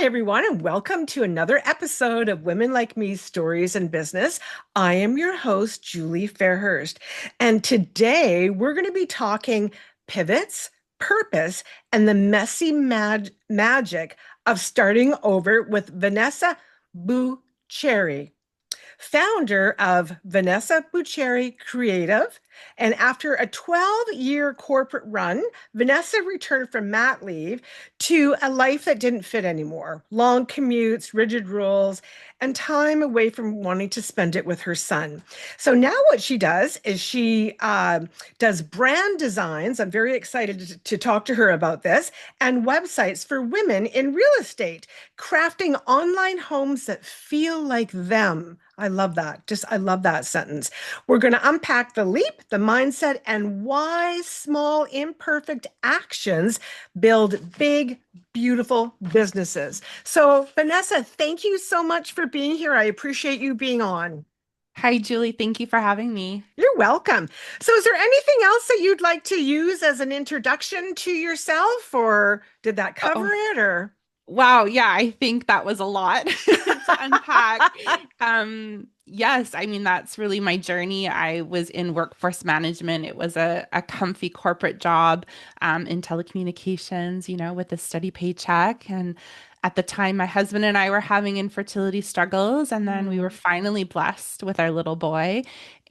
Hi, everyone, and welcome to another episode of Women Like Me Stories in Business. I am your host, Julie Fairhurst, and today we're going to be talking pivots, purpose, and the messy magic of starting over with Vanessa Bucceri, founder of Vanessa Bucceri Creative. And after a 12-year corporate run, Vanessa returned from mat leave to a life that didn't fit anymore. Long commutes, rigid rules, and time away from wanting to spend it with her son. So now what she does is she does brand designs. I'm very excited to talk to her about this, and websites for women in real estate, crafting online homes that feel like them. I love that. I love that sentence. We're going to unpack the leap, the mindset, and why small, imperfect actions build big, beautiful businesses. So, Vanessa, thank you so much for being here. I appreciate you being on. Hi, Julie. Thank you for having me. You're welcome. So, is there anything else that you'd like to use as an introduction to yourself, or did that cover Oh, it, or? wow. Yeah, I think that was a lot to unpack. Yes, I mean, that's really my journey. I was in workforce management. It was a comfy corporate job in telecommunications, with a steady paycheck. And at the time, my husband and I were having infertility struggles, and then we were Mm. finally blessed with our little boy.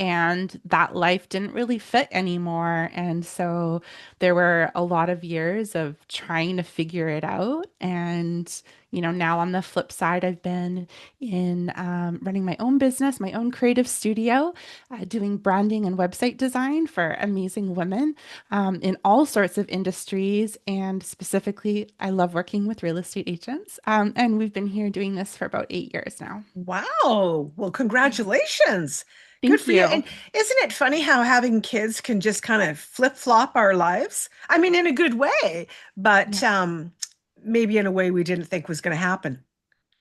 And that life didn't really fit anymore. And so there were a lot of years of trying to figure it out. And, now on the flip side, I've been in running my own business, my own creative studio, doing branding and website design for amazing women in all sorts of industries. And specifically, I love working with real estate agents. And we've been here doing this for about 8 years now. Wow. Well, congratulations. Good Thank for you. And you. isn't it funny how having kids can just kind of flip-flop our lives? I mean, in a good way, but Yeah, maybe in a way we didn't think was going to happen.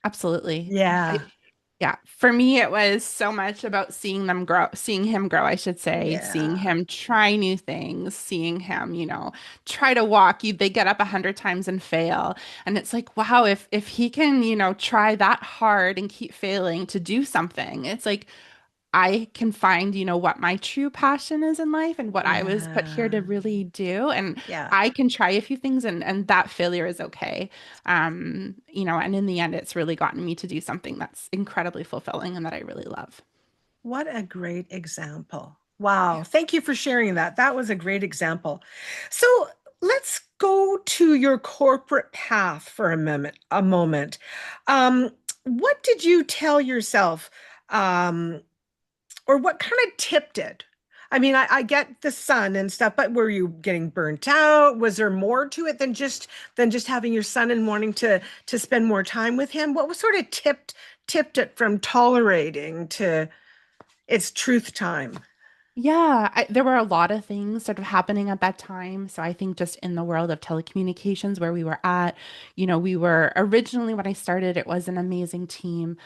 absolutely. Yeah. Yeah, for me, it was so much about seeing them grow, seeing him grow, I should say, seeing Yeah. him try new things, seeing him, try to walk. They get up 100 times and fail, and it's like, wow, if he can, try that hard and keep failing to do something, it's like I can find, what my true passion is in life and what I was put here to Yeah. really do, and Yeah. I can try a few things, and that failure is okay. And in the end, it's really gotten me to do something that's incredibly fulfilling and that I really love. What a great example. Wow. Thank you for sharing that. That was a great example. So let's go to your corporate path for a moment. What did you tell yourself? Um, or what kind of tipped it? I mean, I get the son and stuff, but were you getting burnt out? Was there more to it than just having your son and wanting to spend more time with him? What was sort of tipped it from tolerating to it's truth time? Yeah, there were a lot of things sort of happening at that time. So I think just in the world of telecommunications where we were at, we were originally when I started, it was an amazing team.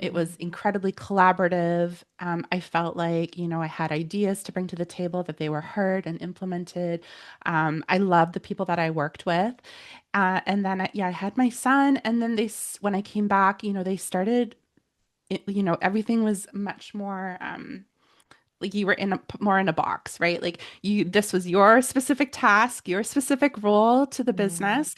It was incredibly collaborative. I felt like, I had ideas to bring to the table that they were heard and implemented. I loved the people that I worked with. And then, I had my son. And then when I came back, they started, everything was much more. Like you were more in a box, right? Like this was your specific task, your specific role to the Mm. business.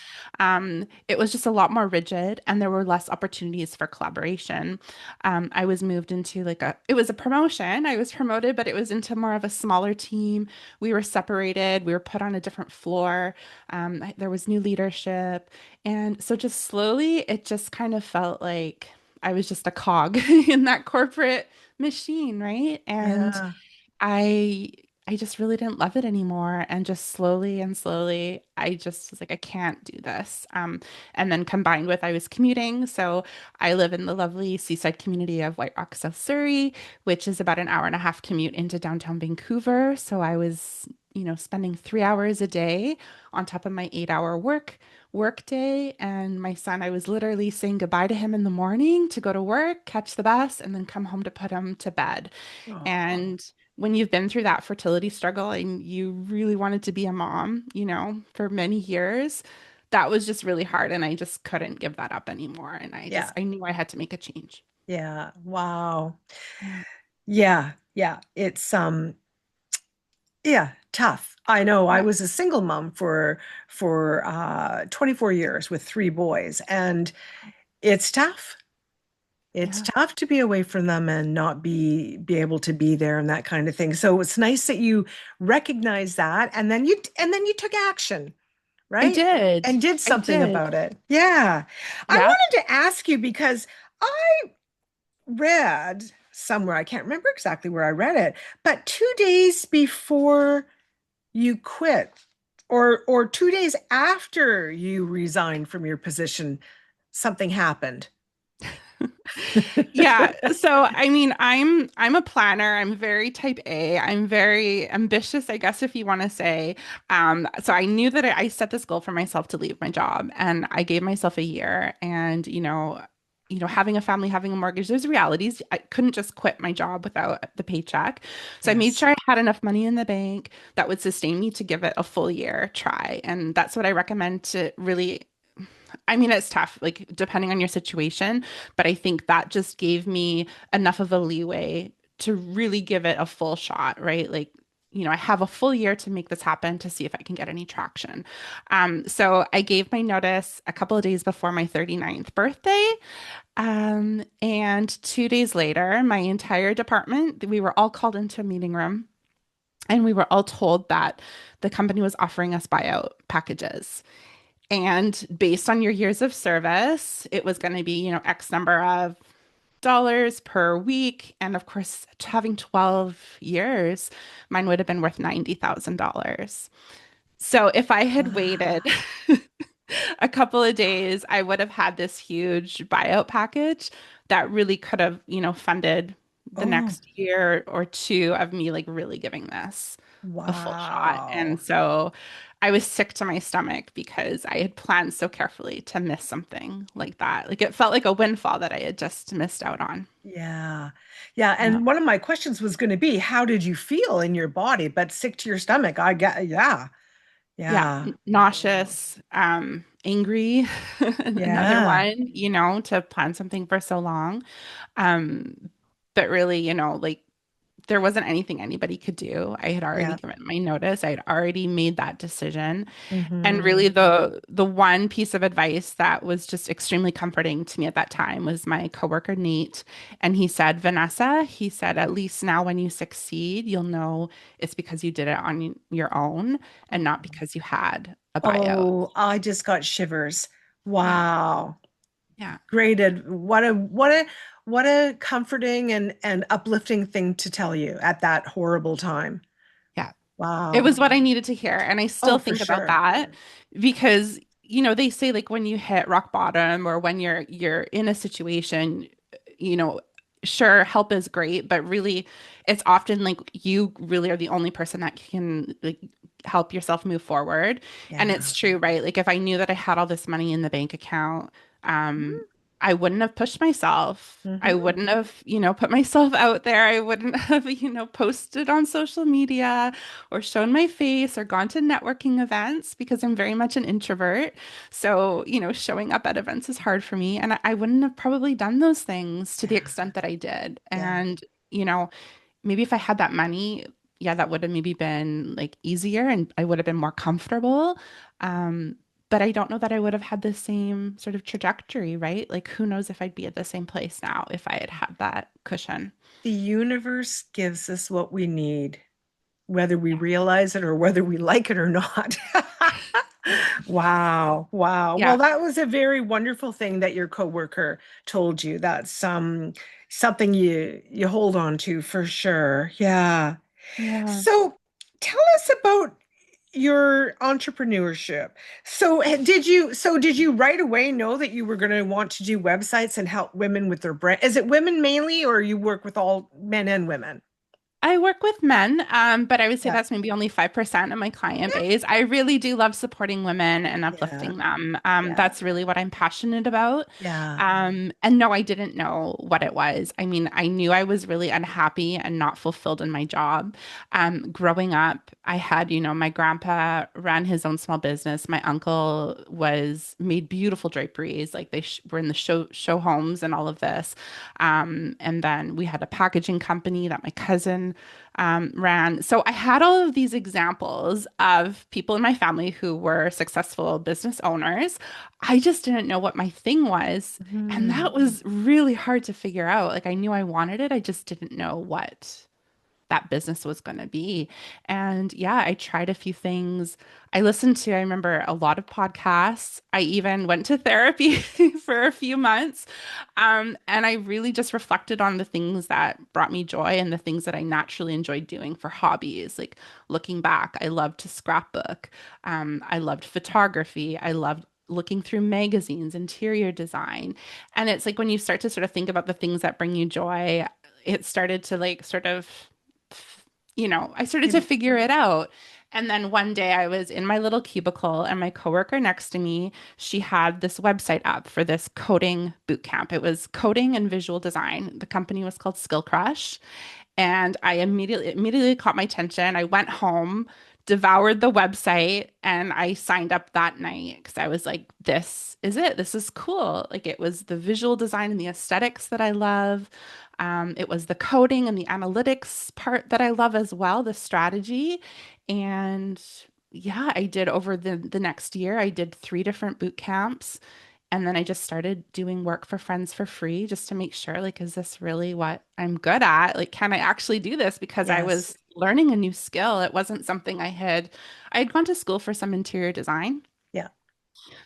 It was just a lot more rigid, and there were less opportunities for collaboration. I was moved into it was a promotion. I was promoted, but it was into more of a smaller team. We were separated. We were put on a different floor. There was new leadership, and so just slowly, it just kind of felt like I was just a cog in that corporate machine, right? And Yeah. I I just really didn't love it anymore. And just slowly and slowly, I just was like, I can't do this. And then combined with I was commuting. So I live in the lovely seaside community of White Rock, South Surrey, which is about an hour and a half commute into downtown Vancouver. So I was, spending 3 hours a day on top of my 8 hour work day. And my son, I was literally saying goodbye to him in the morning to go to work, catch the bus, and then come home to put him to bed. Oh, And when you've been through that fertility struggle and you really wanted to be a mom, for many years, that was just really hard and I just couldn't give that up anymore. And Yeah. I knew I had to make a change. Yeah. Wow. Yeah. Yeah. Yeah. Yeah, tough. I know I Yeah. was a single mom for 24 years with three boys, and it's tough. It's Yeah. tough to be away from them and not be able to be there and that kind of thing. So it's nice that you recognize that and then you took action, I right? did. And did I something did. about it. Yeah. I Yeah. wanted to ask you because I read somewhere, I can't remember exactly where I read it, but 2 days before you quit or 2 days after you resigned from your position, something happened. Yeah. So I mean, I'm a planner. I'm very type A. I'm very ambitious, I guess if you want to say. So I knew that I set this goal for myself to leave my job and I gave myself a year and having a family, having a mortgage, there's realities. I couldn't just quit my job without the paycheck. So I made Yes. sure I had enough money in the bank that would sustain me to give it a full year try. And that's what I recommend to really I mean, it's tough, like depending on your situation, but I think that just gave me enough of a leeway to really give it a full shot, right? Like, I have a full year to make this happen to see if I can get any traction. So I gave my notice a couple of days before my 39th birthday. And 2 days later, my entire department, we were all called into a meeting room and we were all told that the company was offering us buyout packages. And based on your years of service, it was going to be, X number of dollars per week. And of course, having 12 years, mine would have been worth $90,000. So if I had waited Ah, a couple of days, I would have had this huge buyout package that really could have, funded the oh, next year or two of me like really giving this a full shot. And wow. so I was sick to my stomach because I had planned so carefully to miss something like that. Like it felt like a windfall that I had just missed out on. Yeah. Yeah. Yeah. And one of my questions was going to be, how did you feel in your body? But sick to your stomach. I get, yeah. Yeah, Yeah. nauseous, angry, another Yeah. one, to plan something for so long. Um, but really, like there wasn't anything anybody could do. I had already Yeah. given my notice. I had already made that decision. And Hmm. really the one piece of advice that was just extremely comforting to me at that time was my coworker Nate. And he said, Vanessa, he said, at least now when you succeed, you'll know it's because you did it on your own and not because you had a buyout. Oh, I just got shivers. Yeah. Wow. Yeah. What a comforting and uplifting thing to tell you at that horrible time. Yeah. It Wow. was what I needed to hear. And I Oh, still for think about sure. that because, they say like when you hit rock bottom or when you're in a situation, you know, sure, help is great, but really it's often like you really are the only person that can like help yourself move forward. And Yeah. it's true, right? Like if I knew that I had all this money in the bank account, I wouldn't have pushed myself. I Mm-hmm. wouldn't have, put myself out there. I wouldn't have, posted on social media or shown my face or gone to networking events because I'm very much an introvert. So, showing up at events is hard for me. And I wouldn't have probably done those things to the Yeah. extent that I did. Yeah. And, you know, maybe if I had that money, yeah, that would have maybe been like easier and I would have been more comfortable. Um, but I don't know that I would have had the same sort of trajectory, right? Like, who knows if I'd be at the same place now if I had had that cushion. The universe gives us what we need, whether we Yeah. realize it or whether we like it or not. Wow. Wow. Well, Yeah. that was a very wonderful thing that your coworker told you. That's something you hold on to for sure. Yeah. Yeah. So tell us about your entrepreneurship. So did you right away know that you were going to want to do websites and help women with their brand? Is it women mainly, or you work with all men and women? I work with men, but I would say Yeah. that's maybe only 5% of my client base. I really do love supporting women and Yeah. uplifting them. Yeah. That's really what I'm passionate about. Yeah. And no, I didn't know what it was. I mean, I knew I was really unhappy and not fulfilled in my job. Growing up, I had, my grandpa ran his own small business. My uncle was made beautiful draperies, like they sh were in the show homes and all of this. And then we had a packaging company that my cousin ran. So I had all of these examples of people in my family who were successful business owners. I just didn't know what my thing was. And Mhm. that was really hard to figure out. Like I knew I wanted it, I just didn't know what that business was going to be. And yeah, I tried a few things. I listened to, I remember a lot of podcasts. I even went to therapy for a few months. And I really just reflected on the things that brought me joy and the things that I naturally enjoyed doing for hobbies. Like looking back, I loved to scrapbook. I loved photography. I loved looking through magazines, interior design. And it's like when you start to sort of think about the things that bring you joy, it started to like sort of I started to You- figure it out. And then one day I was in my little cubicle and my coworker next to me, she had this website up for this coding boot camp. It was coding and visual design. The company was called Skill Crush. And I immediately caught my attention. I went home, devoured the website, and I signed up that night because I was like, this is it. This is cool. Like it was the visual design and the aesthetics that I love. It was the coding and the analytics part that I love as well, the strategy. And yeah, I did over the next year, I did 3 different boot camps. And then I just started doing work for friends for free just to make sure, like, is this really what I'm good at? Like, can I actually do this? Because I Yes. was learning a new skill. It wasn't something I had gone to school for some interior design. Yeah.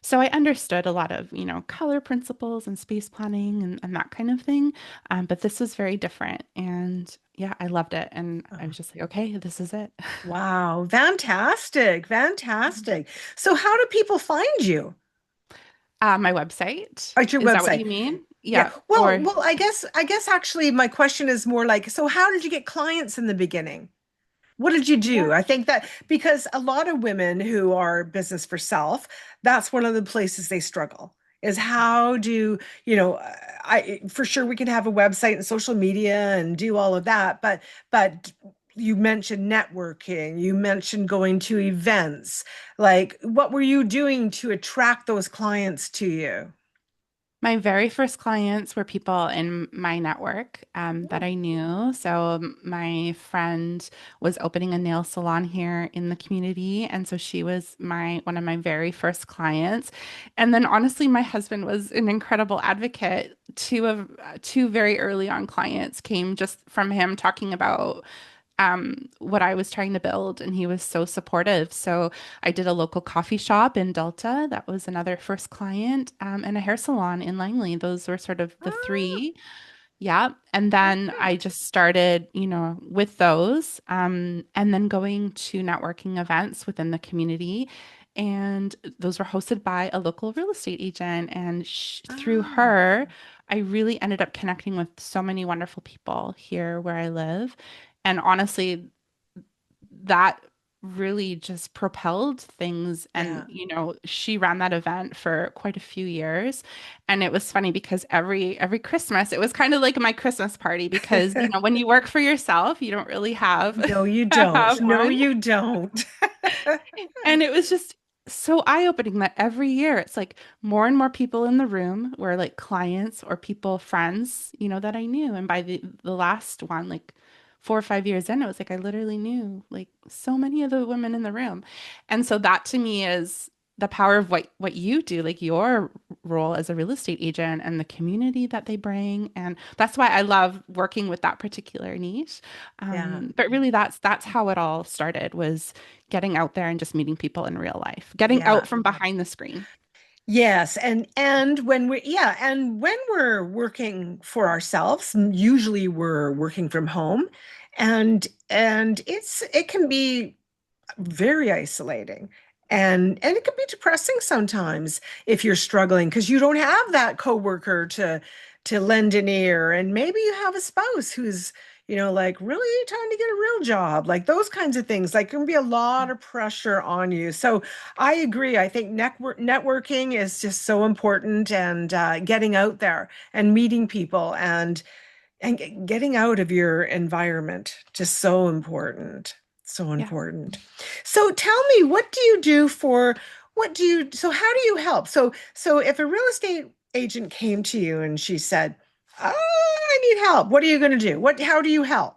So I understood a lot of, color principles and space planning and that kind of thing. But this was very different. And yeah, I loved it. And I Oh, was just like, okay, this is it. wow. Fantastic. Fantastic. So how do people find you? My website, At your is that what website? you mean? Yeah. Yeah. Well, Or well, I guess actually my question is more like, so how did you get clients in the beginning? What did you yeah. do? I think that because a lot of women who are business for self, that's one of the places they struggle is how do, I for sure we can have a website and social media and do all of that, but you mentioned networking, you mentioned going to events. Like what were you doing to attract those clients to you? My very first clients were people in my network that I knew. So my friend was opening a nail salon here in the community, and so she was my one of my very first clients. And then honestly, my husband was an incredible advocate. Two very early on clients came just from him talking about what I was trying to build, and he was so supportive. So I did a local coffee shop in Delta. That was another first client, and a hair salon in Langley. Those were sort of the Ah, three. Yeah. And then I perfect. just started, with those, and then going to networking events within the community. And those were hosted by a local real estate agent. And through Ah, her, I really ended up connecting with so many wonderful people here where I live. And honestly, that really just propelled things. And, yeah. she ran that event for quite a few years. And it was funny because every Christmas, it was kind of like my Christmas party because, when you work for yourself, you don't really have No, you don't. have No, one. you don't. And it was just so eye-opening that every year it's like more and more people in the room were like clients or people, friends, that I knew. And by the last one, like 4 or 5 years in, it was like I literally knew like so many of the women in the room. And so that to me is the power of what you do, like your role as a real estate agent and the community that they bring. And that's why I love working with that particular niche. Yeah. But really that's how it all started was getting out there and just meeting people in real life, getting Yeah. out from behind the screen. Yes, and when we're working for ourselves, usually we're working from home, and it can be very isolating. And it can be depressing sometimes if you're struggling because you don't have that coworker to lend an ear, and maybe you have a spouse who's like really trying to get a real job, like those kinds of things. Like, there can be a lot of pressure on you. So I agree. I think networking is just so important, and getting out there and meeting people, and getting out of your environment, just so important. So Yeah. important. So tell me, so how do you help? So if a real estate agent came to you and she said, "Oh, I need help," what are you going to do? How do you help?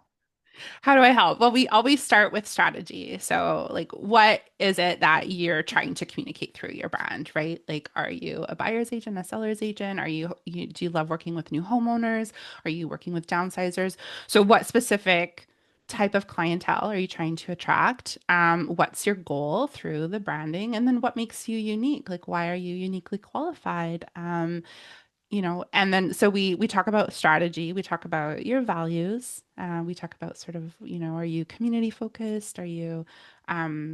How do I help? Well, we always start with strategy. So, like, what is it that you're trying to communicate through your brand, right? Like, are you a buyer's agent, a seller's agent? Do you love working with new homeowners? Are you working with downsizers? So, what specific type of clientele are you trying to attract? What's your goal through the branding? And then what makes you unique? Like, why are you uniquely qualified? And then so we talk about strategy, we talk about your values, we talk about sort of, are you community focused? Are you,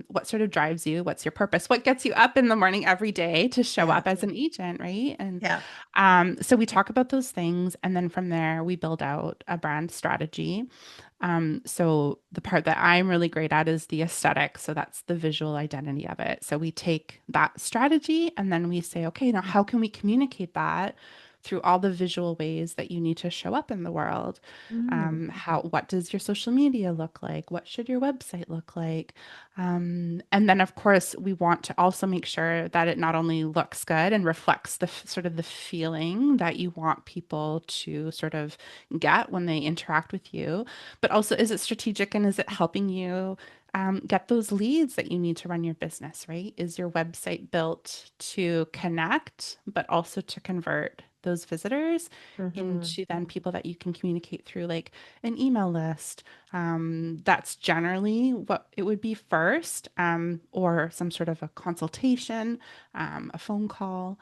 what sort of drives you? What's your purpose? What gets you up in the morning every day to show Yeah, up as an agent, right? And yeah. so we talk about those things, and then from there we build out a brand strategy. So the part that I'm really great at is the aesthetic. So that's the visual identity of it. So we take that strategy and then we say, okay, now how can we communicate that through all the visual ways that you need to show up in the world? Mm, What does your social media look like? What should your website look like? And then, of course, we want to also make sure that it not only looks good and reflects sort of the feeling that you want people to sort of get when they interact with you, but also, is it strategic and is it helping you get those leads that you need to run your business, right? Is your website built to connect, but also to convert those visitors mhm. into then people that you can communicate through, like an email list? That's generally what it would be first, or some sort of a consultation, a phone call.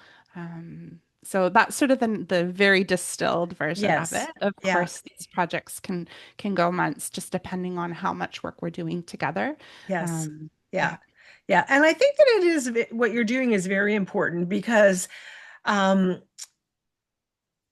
So that's sort of the very distilled version of Yes. it. Of Yeah. course, these projects can go months just depending on how much work we're doing together. Yes. Um, Yeah. yeah. Yeah. And I think that what you're doing is very important because um,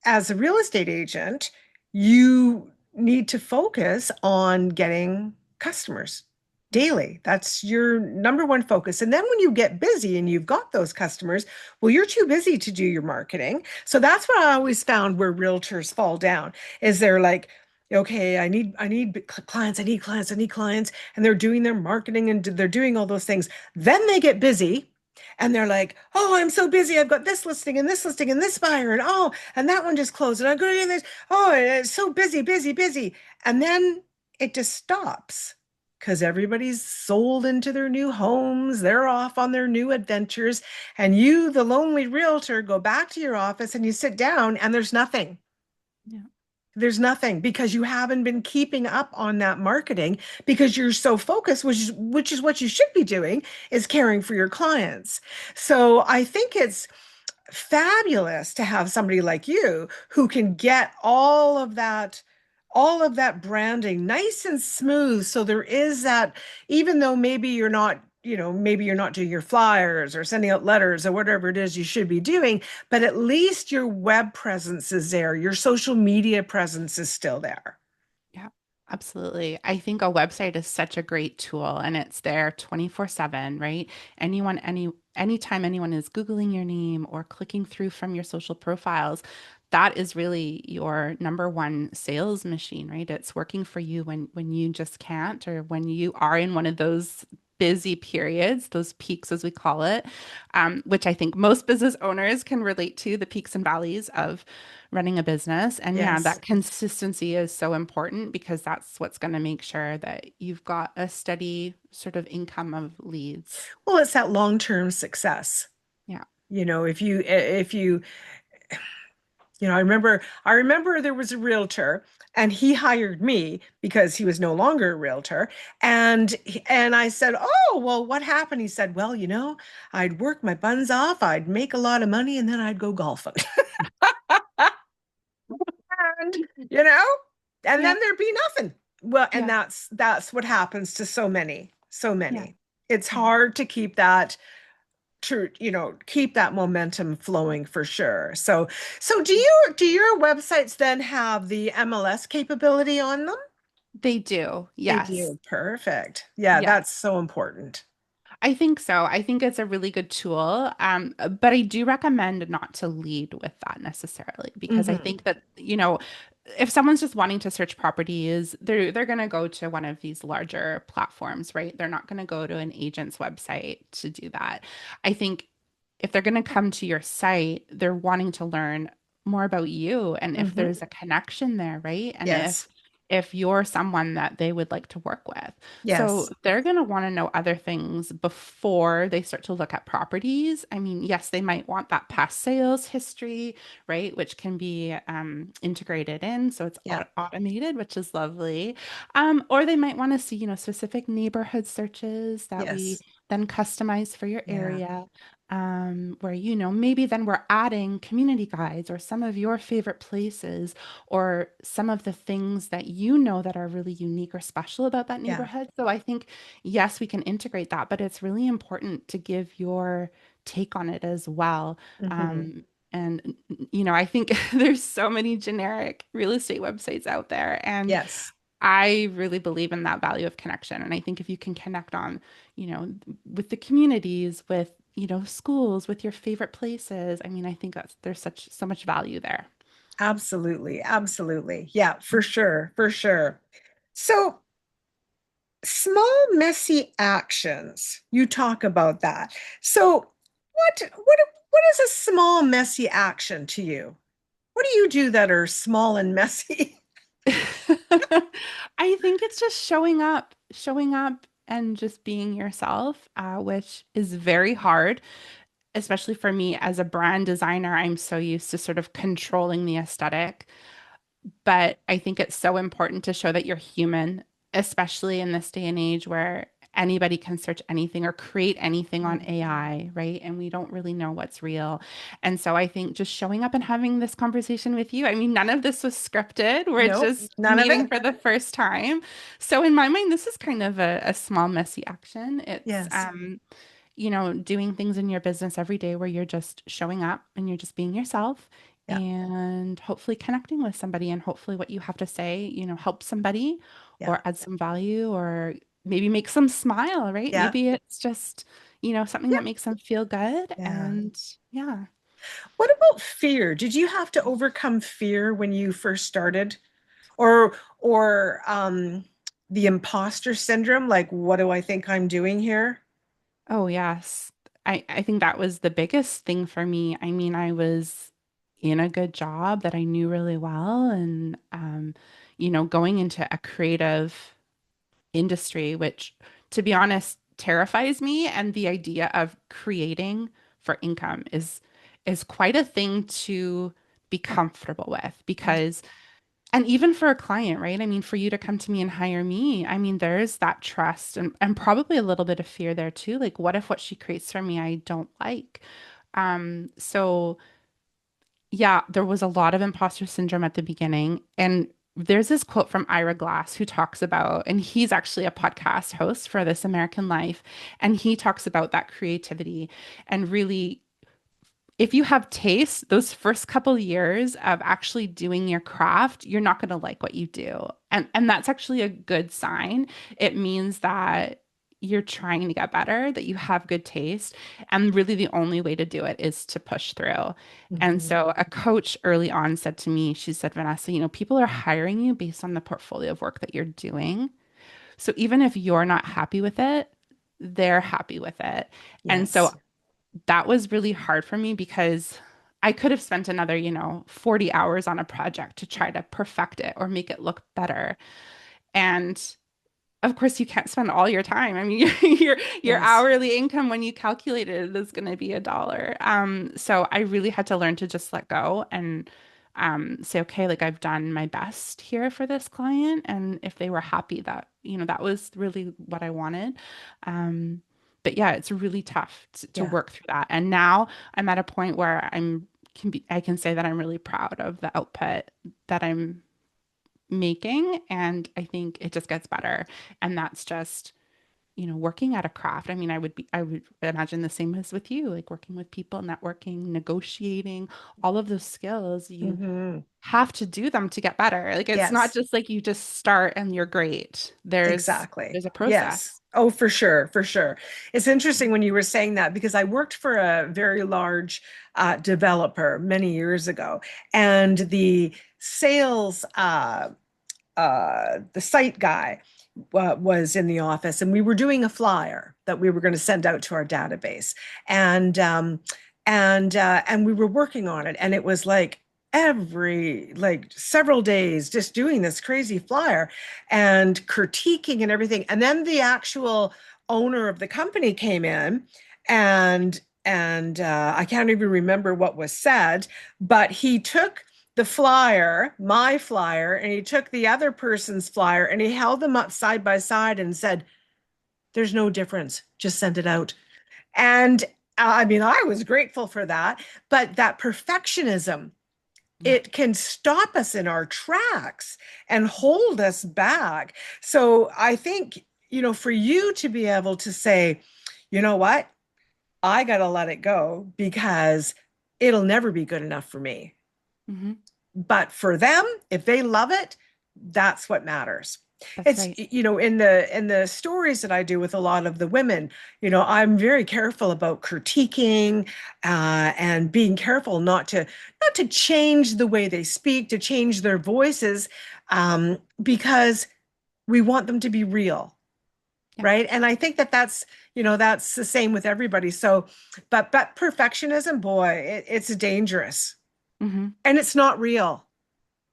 as a real estate agent, you need to focus on getting customers Yeah. daily. That's your number one focus. And then when you get busy and you've got those customers, well, you're too busy to do your marketing. So that's what I always found where realtors fall down is they're like, okay, I need clients, I need clients, and they're doing their marketing and they're doing all those things. Then they get busy and they're like, oh, I'm so busy. I've got this listing and this listing and this buyer, and oh, and that one just closed, and I'm going to do this. Oh, it's so busy, busy, busy. And then it just stops because everybody's sold into their new homes. They're off on their new adventures. And you, the lonely realtor, go back to your office and you sit down and there's nothing. Yeah. There's nothing because you haven't been keeping up on that marketing because you're so focused, which is what you should be doing, is caring for your clients. So I think it's fabulous to have somebody like you who can get all of that branding nice and smooth, so there is that, even though maybe you're not, maybe you're not doing your flyers or sending out letters or whatever it is you should be doing, but at least your web presence is there, your social media presence is still there. Yeah, absolutely. I think a website is such a great tool and it's there 24/7, right? Anytime anyone is Googling your name or clicking through from your social profiles, that is really your number one sales machine, right? It's working for you when you just can't, or when you are in one of those busy periods, those peaks as we call it, which I think most business owners can relate to, the peaks and valleys of running a business. And yeah, Yes. that consistency is so important because that's what's going to make sure that you've got a steady sort of income of leads. Well, it's that long-term success. Yeah. If you I remember there was a realtor and he hired me because he was no longer a realtor. And I said, "Oh, well, what happened?" He said, "Well, I'd work my buns off, I'd make a lot of money, and then I'd go golfing." And, you know, and Yeah. then there'd be nothing. Well, and Yeah. that's what happens to so many, so Yeah. many. It's Yeah. hard to keep that momentum flowing for sure. So do your websites then have the MLS capability on them? They do. They Yes. do. Perfect. Yeah, Yes. that's so important. I think so. I think it's a really good tool. But I do recommend not to lead with that necessarily because I Hmm. think that, if someone's just wanting to search properties, they're going to go to one of these larger platforms, right? They're not going to go to an agent's website to do that. I think if they're going to come to your site, they're wanting to learn more about you and if Hmm. there's a connection there, right? And Yes. if you're someone that they would like to work with. So Yes. they're going to want to know other things before they start to look at properties. I mean, yes, they might want that past sales history, right? Which can be integrated in. So it's Yeah. automated, which is lovely. Or they might want to see, specific neighborhood searches that we Yes. then customize for your Yeah. area. Where, maybe then we're adding community guides or some of your favorite places or some of the things that that are really unique or special about that Yeah. neighborhood. So I think, yes, we can integrate that, but it's really important to give your take on it as well. Hmm. And, I think there's so many generic real estate websites out there, and Yes. I really believe in that value of connection. And I think if you can connect on, you know, with the communities, with, schools, with your favorite places, I mean, I think there's so much value there. Absolutely. Absolutely. Yeah, for sure. For sure. So, small, messy actions. You talk about that. So, what is a small, messy action to you? What do you do that are small and messy? I think it's just showing up and just being yourself, which is very hard, especially for me as a brand designer. I'm so used to sort of controlling the aesthetic. But I think it's so important to show that you're human, especially in this day and age where anybody can search anything or create anything on Mm. AI, right? And we don't really know what's real. And so I think just showing up and having this conversation with you, I mean, none of this was scripted. We're Nope, just none of meeting it. for the first time. So in my mind, this is kind of a small, messy action. It's Yes. doing things in your business every day where you're just showing up and you're just being yourself Yeah. and hopefully connecting with somebody and hopefully what you have to say, help somebody Yeah. or add some value or maybe make some smile, right? Yeah. Maybe it's just, something Yeah. that makes them feel good. Yeah. And yeah. What about fear? Did you have to overcome fear when you first started? Or the imposter syndrome, like what do I think I'm doing here? Oh, yes. I think that was the biggest thing for me. I mean, I was in a good job that I knew really well and going into a creative industry, which to be honest, terrifies me. And the idea of creating for income is quite a thing to be comfortable with because and even for a client, right? I mean, for you to come to me and hire me, I mean, there's that trust and probably a little bit of fear there too. Like, what if what she creates for me I don't like? So yeah, there was a lot of imposter syndrome at the beginning. And there's this quote from Ira Glass who talks about, and he's actually a podcast host for This American Life, and he talks about that creativity and really if you have taste, those first couple years of actually doing your craft, you're not going to like what you do. And that's actually a good sign. It means that you're trying to get better, that you have good taste, and really the only way to do it is to push through. And Mhm. so a coach early on said to me, she said, Vanessa, people are hiring you based on the portfolio of work that you're doing. So even if you're not happy with it, they're happy with it. And so Yes. that was really hard for me because I could have spent another, 40 hours on a project to try to perfect it or make it look better. And of course, you can't spend all your time. I mean, your Yes. hourly income when you calculate it is going to be $1. So I really had to learn to just let go and say, okay, like I've done my best here for this client, and if they were happy, that that was really what I wanted. But yeah, it's really tough to Yeah. work through that. And now I'm at a point where I can say that I'm really proud of the output that I'm making, and I think it just gets better. And that's just working at a craft. I mean, I would imagine the same as with you, like working with people, networking, negotiating, all of those skills, you Hmm. have to do them to get better. Like it's not Yes. just like you just start and you're great. Exactly. There's a Yes. process. Oh, for sure, for sure. It's interesting when you were saying that because I worked for a very large developer many years ago, and the sales the site guy was in the office, and we were doing a flyer that we were going to send out to our database, and and we were working on it, and it was like several days just doing this crazy flyer and critiquing and everything, and then the actual owner of the company came in, and I can't even remember what was said, but he took the flyer, my flyer, and he took the other person's flyer and he held them up side by side and said, "There's no difference. Just send it out." And I mean, I was grateful for that, but that perfectionism, Yeah. it can stop us in our tracks and hold us back. So I think, for you to be able to say, you know what, I got to let it go because it'll never be good enough for me. Hmm. But for them, if they love it, that's what matters. That's It's, right. in the stories that I do with a lot of the women, I'm very careful about critiquing and being careful not to change the way they speak, to change their voices, because we want them to be real, Yeah. right? And I think that's the same with everybody. So, but perfectionism, boy, it's dangerous Hmm. and it's not real.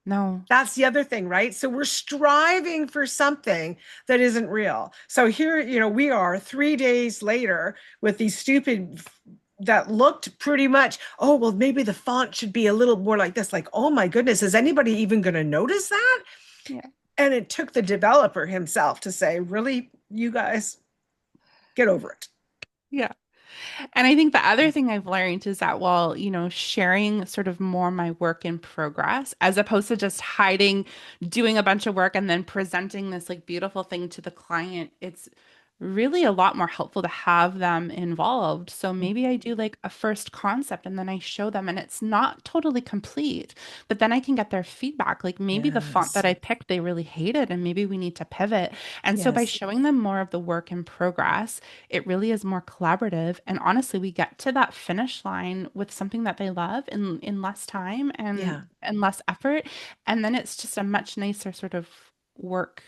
No. That's the other thing, right? So we're striving for something that isn't real. So here, we are 3 days later with these stupid that looked pretty much, oh, well, maybe the font should be a little more like this. Like, oh my goodness, is anybody even going to notice that? Yeah. And it took the developer himself to say, really, you guys get over it. Yeah. And I think the other thing I've learned is that while, sharing sort of more my work in progress, as opposed to just hiding, doing a bunch of work and then presenting this like beautiful thing to the client, it's really a lot more helpful to have them involved. So maybe I do like a first concept and then I show them and it's not totally complete, but then I can get their feedback. Like maybe the font that Yes. I picked, they really hated and maybe we need to pivot. And so by Yes. showing them more of the work in progress, it really is more collaborative. And honestly, we get to that finish line with something that they love in less time Yeah, and less effort. And then it's just a much nicer sort of work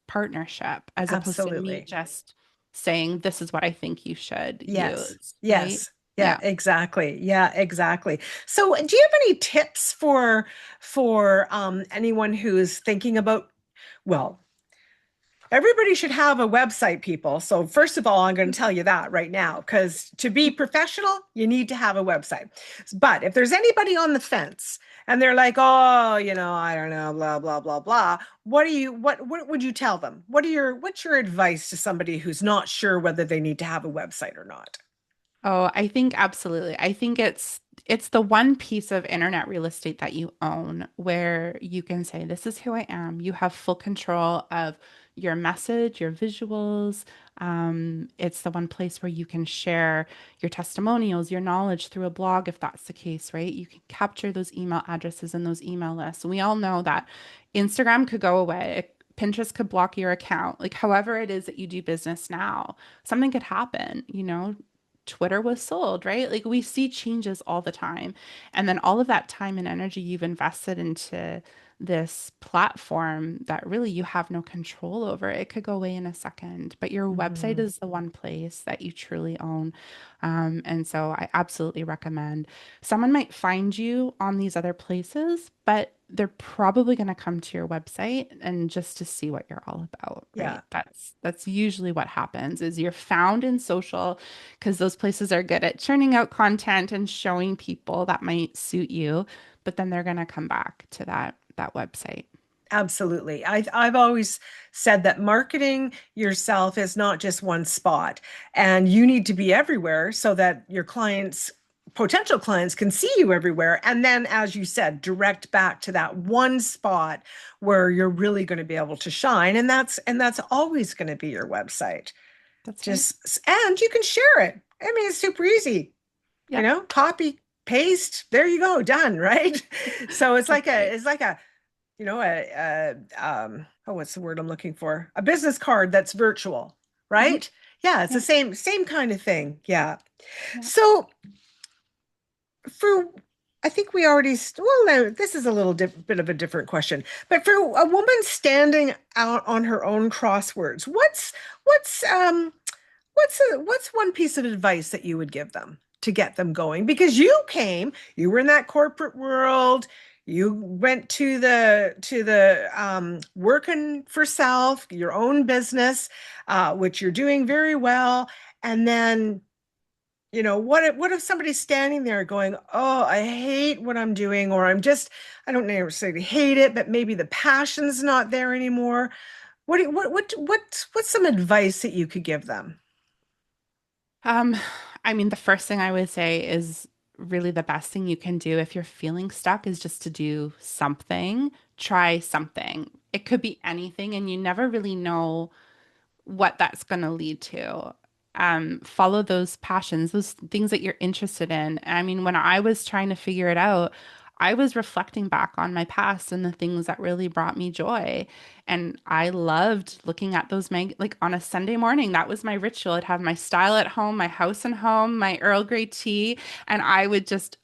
partnership as opposed to me absolutely. just saying this is what I think you should Yes. use, right? Yes. Yeah, Yeah. exactly. Yeah, exactly. So, do you have any tips for anyone who's thinking about, well, everybody should have a website, people. So, first of all, I'm going to tell you that right now, because to be professional, you need to have a website. But if there's anybody on the fence and they're like, oh, I don't know, blah, blah, blah, blah, what would you tell them? What's your advice to somebody who's not sure whether they need to have a website or not? Oh, I think absolutely. I think it's the one piece of internet real estate that you own where you can say, this is who I am. You have full control of your message, your visuals. It's the one place where you can share your testimonials, your knowledge through a blog, if that's the case, right? You can capture those email addresses and those email lists. We all know that Instagram could go away. Pinterest could block your account. Like, however it is that you do business now, something could happen. Twitter was sold, right? Like we see changes all the time. And then all of that time and energy you've invested into this platform that really you have no control over, it could go away in a second. But your website Mhm. is the one place that you truly own. And so I absolutely recommend someone might find you on these other places, but they're probably going to come to your website and just to see what you're all about, right? Yeah, That's usually what happens is you're found in social because those places are good at churning out content and showing people that might suit you, but then they're going to come back to that website. absolutely. I've always said that marketing yourself is not just one spot, and you need to be everywhere so that your potential clients can see you everywhere. And then, as you said, direct back to that one spot where you're really going to be able to shine. And that's always going to be your website. That's right. Just, and you can share it. I mean, it's super easy, Yep. copy, paste, there you go, done, right? So That's right. it's like a, oh, what's the word I'm looking for? A business card that's virtual, Hmm. right? Yeah, it's the Yep. same kind of thing. Yeah. Yep. So for I think we already well no, this is a little bit of a different question. But for a woman standing out on her own crosswords, what's what's one piece of advice that you would give them to get them going? Because you were in that corporate world, you went to the working for self, your own business, which you're doing very well, and then what if somebody's standing there going, "Oh, I hate what I'm doing," or I don't necessarily hate it, but maybe the passion's not there anymore. What's some advice that you could give them? Um, I mean, the first thing I would say is really the best thing you can do if you're feeling stuck is just to do something, try something. It could be anything, and you never really know what that's going to lead to. Follow those passions, those things that you're interested in. I mean, when I was trying to figure it out, I was reflecting back on my past and the things that really brought me joy. And I loved looking at those like on a Sunday morning. That was my ritual. I'd have my style at home, my house and home, my Earl Grey tea, and I would just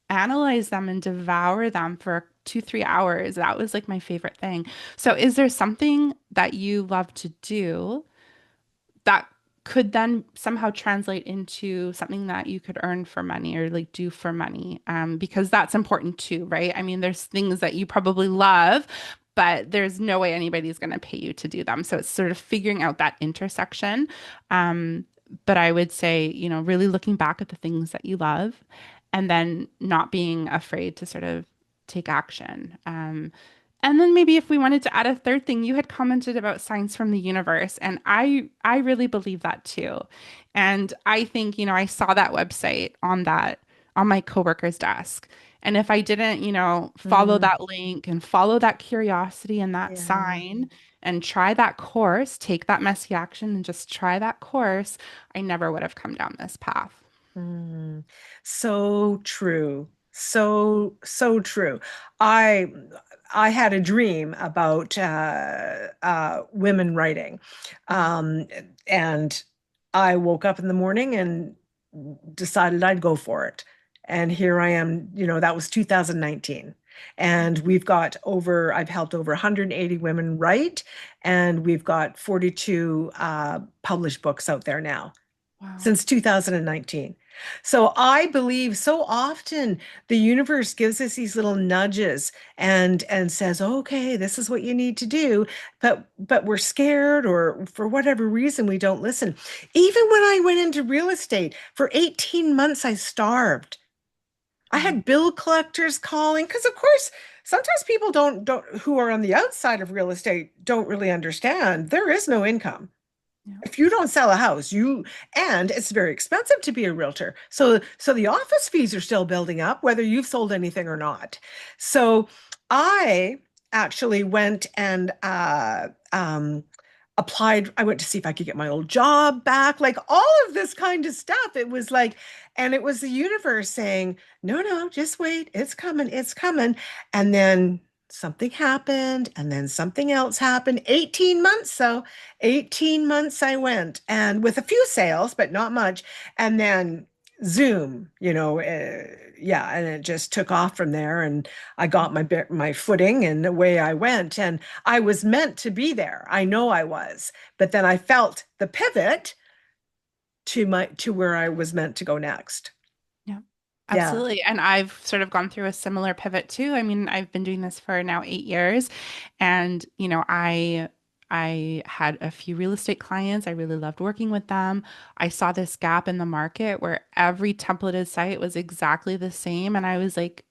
analyze them and devour them for 2, 3 hours. That was like my favorite thing. So, is there something that you love to do that could then somehow translate into something that you could earn for money or like do for money? Because that's important too, right? I mean, there's things that you probably love, but there's no way anybody's going to pay you to do them. So it's sort of figuring out that intersection. Um, but I would say, really looking back at the things that you love and then not being afraid to sort of take action. And then maybe if we wanted to add a third thing, you had commented about signs from the universe, and I really believe that too. And I think, I saw that website on my coworker's desk. And if I didn't, follow Mm, that link and follow that curiosity and that yeah. sign and try that course, take that messy action and just try that course, I never would have come down this path. Mm. So true. So true. I I had a dream about women writing. Mm. Um, and I woke up in the morning and decided I'd go for it. And here I am, that was 2019. And I've helped over 180 women write, and we've got 42 published books out there now Wow. since 2019. So I believe so often the universe gives us these little nudges and says, "Okay, this is what you need to do," but we're scared, or for whatever reason we don't listen. Even when I went into real estate for 18 months, I starved. I Mm. had bill collectors calling because, of course, sometimes people don't who are on the outside of real estate don't really understand there is no income. Yeah. If you don't sell a house, and it's very expensive to be a realtor. So the office fees are still building up, whether you've sold anything or not. So I actually went and applied. I went to see if I could get my old job back, like all of this kind of stuff. It was like, and it was the universe saying, "No, no, just wait. It's coming. It's coming." And then something happened, and then something else happened. 18 months, so 18 months I went, and with a few sales, but not much. And then Zoom, yeah, and it just took off from there. And I got my footing, and away I went. And I was meant to be there. I know I was, but then I felt the pivot to where I was meant to go next. Yeah, Yeah. absolutely. And I've sort of gone through a similar pivot too. I mean, I've been doing this for now 8 years, and I had a few real estate clients. I really loved working with them. I saw this gap in the market where every templated site was exactly the same, and I was like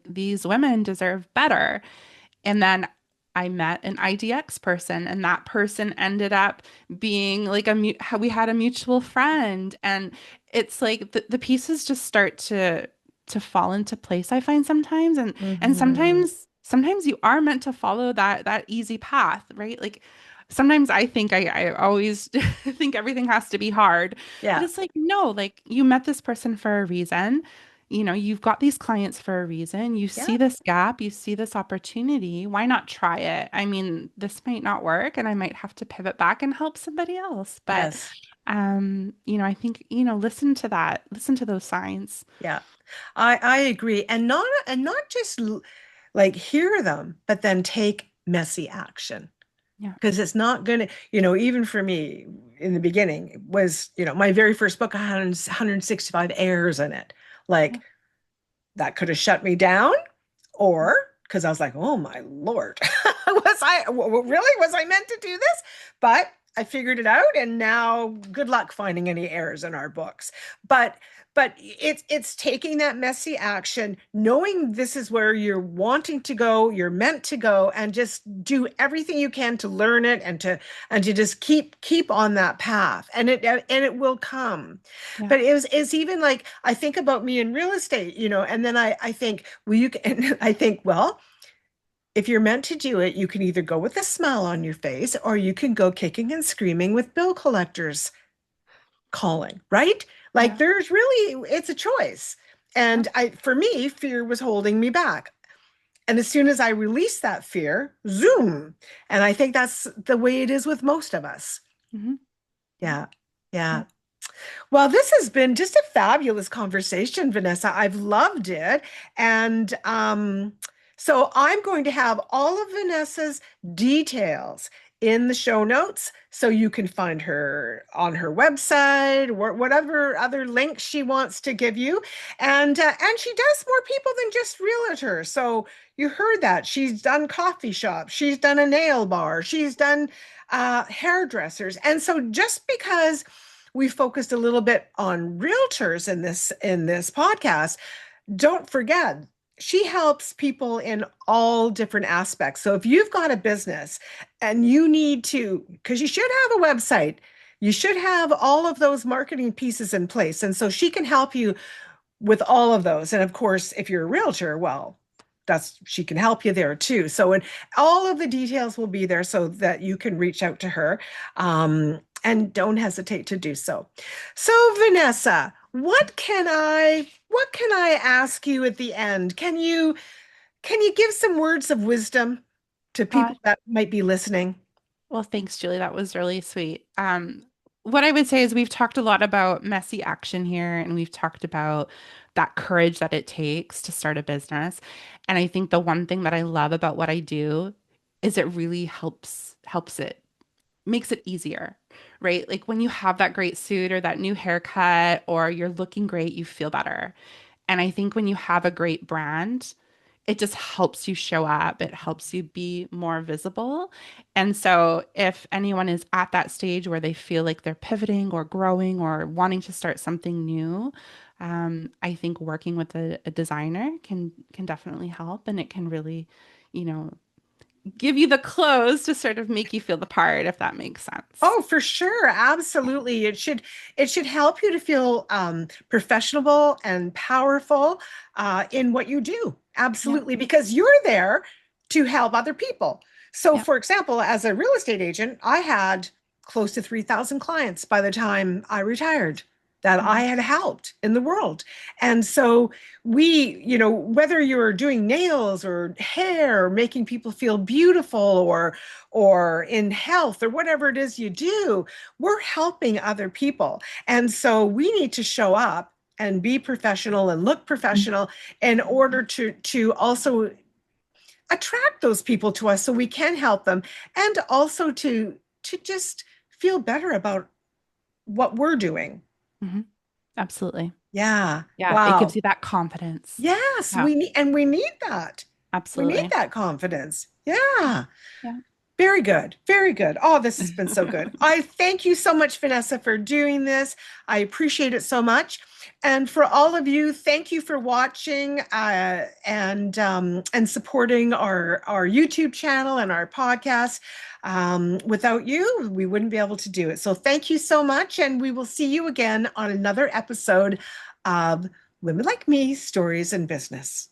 these women deserve better. And then I met an IDX person, and that person ended up being like how we had a mutual friend. And it's like the pieces just start to fall into place, I find sometimes. And Hmm. sometimes you are meant to follow that easy path, right? Like sometimes I think I always think everything has to be hard, but Yeah. it's like, no, like you met this person for a reason. You've got these clients for a reason. You Yeah. see this gap, you see this opportunity. Why not try it? I mean, this might not work and I might have to pivot back and help somebody else. But Yes. I think, listen to that, listen to those signs. Yeah. I agree. And not just like hear them, but then take messy action. Yeah. Because it's not gonna, even for me in the beginning, it was, my very first book had 165 errors in it. Yeah. Like that could have shut me down, or because I was like, oh my Lord, really was I meant to do this? But I figured it out, and now good luck finding any errors in our books. But it's taking that messy action, knowing this is where you're wanting to go, you're meant to go, and just do everything you can to learn it and to just keep on that path, and it will come. Yeah. But it's even like I think about me in real estate, and then I think, well, you can, I think, well, if you're meant to do it, you can either go with a smile on your face or you can go kicking and screaming with bill collectors calling, right? Like Yeah. there's really, it's a choice. Yeah. And for me, fear was holding me back. And as soon as I release that fear, zoom. And I think that's the way it is with most of us. Hmm. Yeah. Yeah. Yeah. Well, this has been just a fabulous conversation, Vanessa. I've loved it. And so I'm going to have all of Vanessa's details in the show notes so you can find her on her website or whatever other links she wants to give you. And she does more people than just realtors. So you heard that. She's done coffee shops, she's done a nail bar, she's done hairdressers. And so just because we focused a little bit on realtors in this podcast, don't forget she helps people in all different aspects. So if you've got a business and you need to, because you should have a website, you should have all of those marketing pieces in place. And so she can help you with all of those. And of course, if you're a realtor, well, that's she can help you there too. So, and all of the details will be there so that you can reach out to her. And don't hesitate to do so. So, Vanessa, what can I ask you at the end? Can you give some words of wisdom to Uh, people that might be listening? well, thanks, Julie. That was really sweet. What I would say is we've talked a lot about messy action here, and we've talked about that courage that it takes to start a business. And I think the one thing that I love about what I do is it really helps it makes it easier, right? Like when you have that great suit or that new haircut or you're looking great, you feel better. And I think when you have a great brand, it just helps you show up. It helps you be more visible. And so, if anyone is at that stage where they feel like they're pivoting or growing or wanting to start something new, I think working with a designer can definitely help, and it can really, you know, give you the clothes to sort of make you feel the part, if that makes sense. Oh, for sure. Absolutely. It should help you to feel professional and powerful in what you do. Yeah, Absolutely. Because you're there to help other people. So, yeah, for example, as a real estate agent, I had close to 3,000 clients by the time I retired that I mhm, had helped in the world. And so whether you're doing nails or hair, or making people feel beautiful or in health or whatever it is you do, we're helping other people. And so we need to show up and be professional and look mhm, professional in order to also attract those people to us so we can help them, and also to just feel better about what we're doing. mhm. Absolutely. Yeah. Yeah, it gives Wow. you that confidence. Yes, Yeah, we need that. We need absolutely. that confidence. Yeah. Yeah. Very good. Very good. Oh, this has been so good. I thank you so much, Vanessa, for doing this. I appreciate it so much. And for all of you, thank you for watching and supporting our YouTube channel and our podcast. Without you, we wouldn't be able to do it. So thank you so much, and we will see you again on another episode of Women Like Me, Stories in Business.